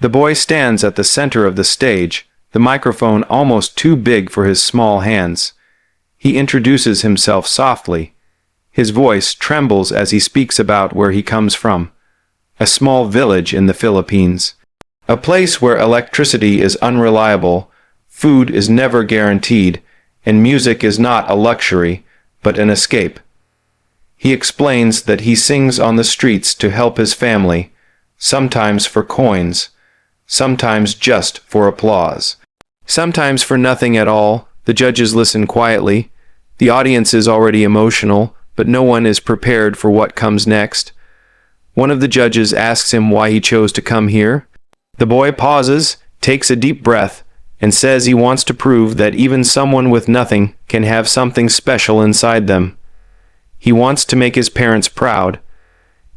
The boy stands at the center of the stage, the microphone almost too big for his small hands. He introduces himself softly. His voice trembles as he speaks about where he comes from. A small village in the Philippines. A place where electricity is unreliable, food is never guaranteed, and music is not a luxury, but an escape. He explains that he sings on the streets to help his family, sometimes for coins, sometimes just for applause, sometimes for nothing at all. The judges listen quietly. The audience is already emotional, but no one is prepared for what comes next. One of the judges asks him why he chose to come here. The boy pauses, takes a deep breath, and says he wants to prove that even someone with nothing can have something special inside them. He wants to make his parents proud.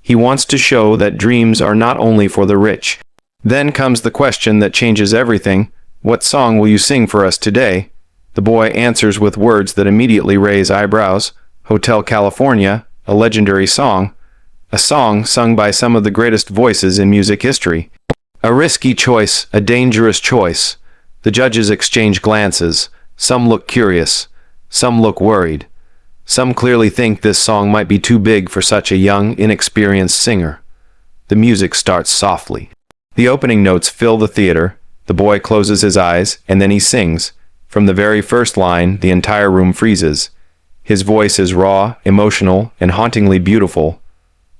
He wants to show that dreams are not only for the rich. Then comes the question that changes everything. What song will you sing for us today? The boy answers with words that immediately raise eyebrows. Hotel California, a legendary song. A song sung by some of the greatest voices in music history. A risky choice, a dangerous choice. The judges exchange glances. Some look curious. Some look worried. Some clearly think this song might be too big for such a young, inexperienced singer. The music starts softly. The opening notes fill the theater. The boy closes his eyes, and then he sings. From the very first line, the entire room freezes. His voice is raw, emotional, and hauntingly beautiful.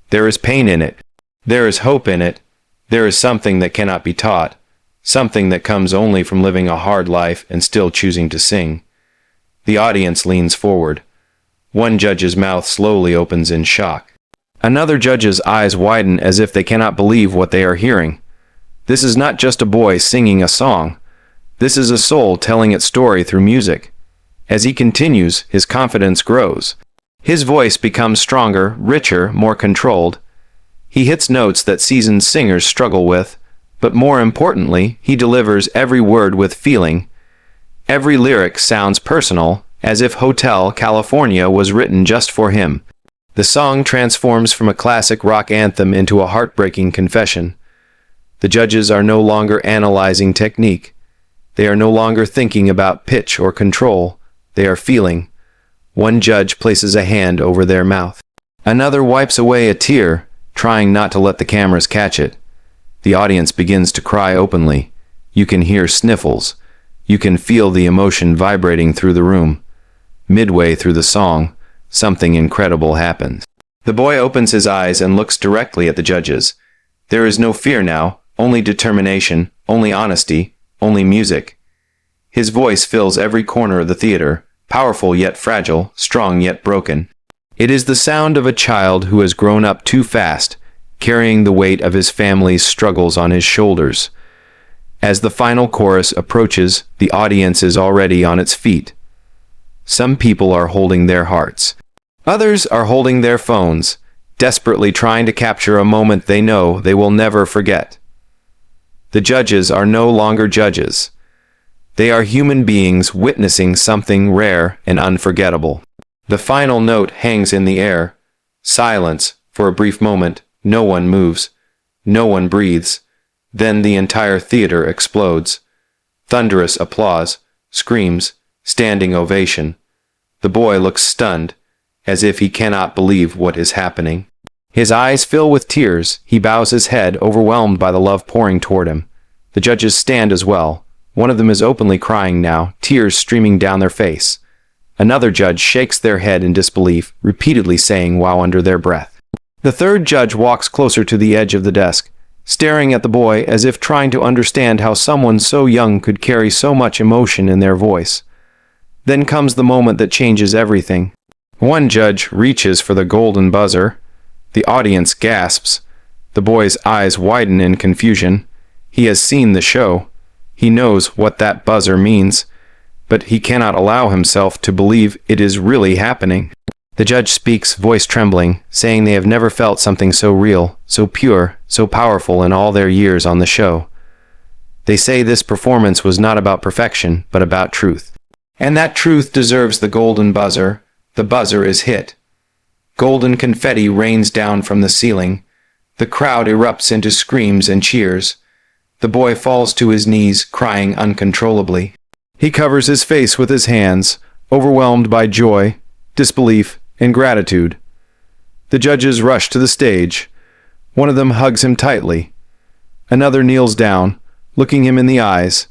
There is pain in it. There is hope in it. There is something that cannot be taught. Something that comes only from living a hard life and still choosing to sing. The audience leans forward. One judge's mouth slowly opens in shock. Another judge's eyes widen as if they cannot believe what they are hearing. This is not just a boy singing a song. This is a soul telling its story through music. As he continues, his confidence grows. His voice becomes stronger, richer, more controlled. He hits notes that seasoned singers struggle with, but more importantly, he delivers every word with feeling. Every lyric sounds personal, as if Hotel California was written just for him. The song transforms from a classic rock anthem into a heartbreaking confession. The judges are no longer analyzing technique. They are no longer thinking about pitch or control. They are feeling. One judge places a hand over their mouth. Another wipes away a tear, trying not to let the cameras catch it. The audience begins to cry openly. You can hear sniffles. You can feel the emotion vibrating through the room. Midway through the song, something incredible happens. The boy opens his eyes and looks directly at the judges. There is no fear now, only determination, only honesty, only music. His voice fills every corner of the theater, powerful yet fragile, strong yet broken. It is the sound of a child who has grown up too fast, carrying the weight of his family's struggles on his shoulders. As the final chorus approaches, the audience is already on its feet. Some people are holding their hearts. Others are holding their phones, desperately trying to capture a moment they know they will never forget. The judges are no longer judges. They are human beings witnessing something rare and unforgettable. The final note hangs in the air. Silence, for a brief moment. No one moves. No one breathes. Then the entire theater explodes. Thunderous applause, screams, standing ovation. The boy looks stunned, as if he cannot believe what is happening. His eyes fill with tears. He bows his head, overwhelmed by the love pouring toward him. The judges stand as well. One of them is openly crying now, tears streaming down their face. Another judge shakes their head in disbelief, repeatedly saying wow under their breath. The third judge walks closer to the edge of the desk, staring at the boy as if trying to understand how someone so young could carry so much emotion in their voice. Then comes the moment that changes everything. One judge reaches for the golden buzzer. The audience gasps. The boy's eyes widen in confusion. He has seen the show. He knows what that buzzer means, but he cannot allow himself to believe it is really happening. The judge speaks, voice trembling, saying they have never felt something so real, so pure, so powerful in all their years on the show. They say this performance was not about perfection, but about truth. And that truth deserves the golden buzzer. The buzzer is hit. Golden confetti rains down from the ceiling. The crowd erupts into screams and cheers. The boy falls to his knees, crying uncontrollably. He covers his face with his hands, overwhelmed by joy, disbelief, and gratitude. The judges rush to the stage. One of them hugs him tightly. Another kneels down, looking him in the eyes,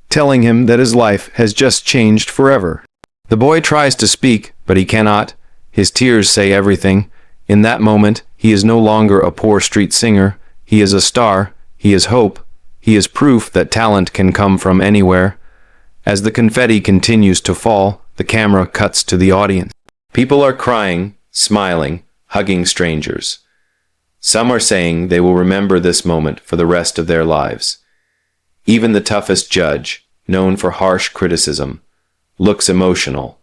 telling him that his life has just changed forever. The boy tries to speak, but he cannot. His tears say everything. In that moment, he is no longer a poor street singer. He is a star. He is hope. He is proof that talent can come from anywhere. As the confetti continues to fall, the camera cuts to the audience. People are crying, smiling, hugging strangers. Some are saying they will remember this moment for the rest of their lives. Even the toughest judge, known for harsh criticism, looks emotional,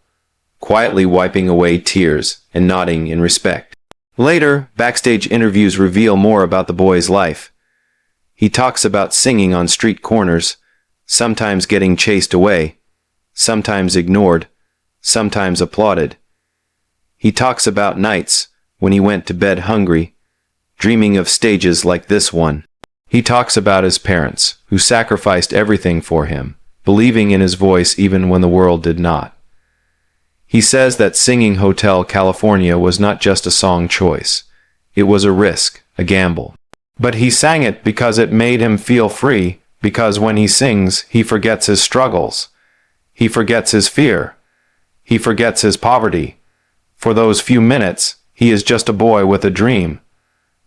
quietly wiping away tears and nodding in respect. Later, backstage interviews reveal more about the boy's life. He talks about singing on street corners, sometimes getting chased away, sometimes ignored, sometimes applauded. He talks about nights when he went to bed hungry, dreaming of stages like this one. He talks about his parents, who sacrificed everything for him, believing in his voice even when the world did not. He says that singing Hotel California was not just a song choice. It was a risk, a gamble. But he sang it because it made him feel free, because when he sings, he forgets his struggles. He forgets his fear. He forgets his poverty. For those few minutes, he is just a boy with a dream.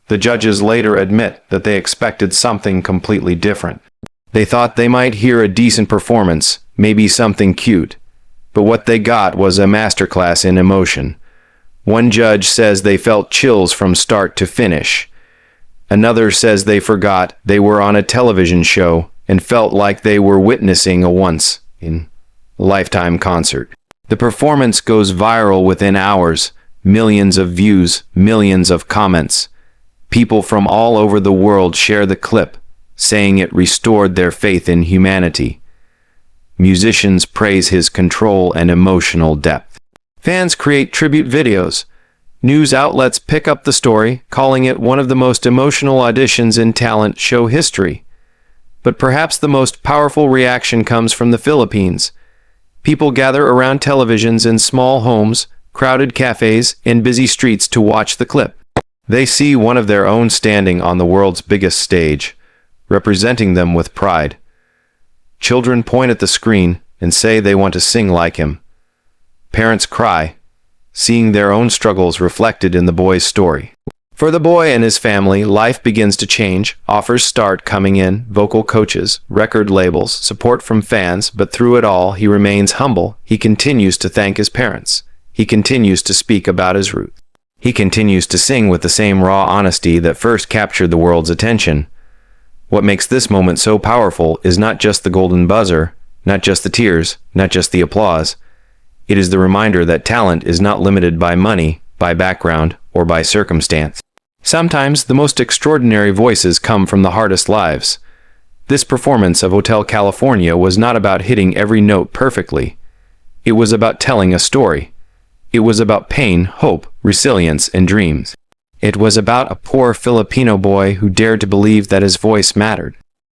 The judges later admit that they expected something completely different. They thought they might hear a decent performance, maybe something cute. But what they got was a masterclass in emotion. One judge says they felt chills from start to finish. Another says they forgot they were on a television show and felt like they were witnessing a once-in-a-lifetime concert. The performance goes viral within hours, millions of views, millions of comments. People from all over the world share the clip, saying it restored their faith in humanity. Musicians praise his control and emotional depth. Fans create tribute videos. News outlets pick up the story, calling it one of the most emotional auditions in talent show history. But perhaps the most powerful reaction comes from the Philippines. People gather around televisions in small homes, crowded cafes, and busy streets to watch the clip. They see one of their own standing on the world's biggest stage, representing them with pride. Children point at the screen and say they want to sing like him. Parents cry, seeing their own struggles reflected in the boy's story. For the boy and his family, life begins to change. Offers start coming in, vocal coaches, record labels, support from fans, but through it all, he remains humble. He continues to thank his parents. He continues to speak about his roots. He continues to sing with the same raw honesty that first captured the world's attention. What makes this moment so powerful is not just the golden buzzer, not just the tears, not just the applause. It is the reminder that talent is not limited by money, by background, or by circumstance. Sometimes the most extraordinary voices come from the hardest lives. This performance of Hotel California was not about hitting every note perfectly. It was about telling a story. It was about pain, hope, resilience, and dreams. It was about a poor Filipino boy who dared to believe that his voice mattered.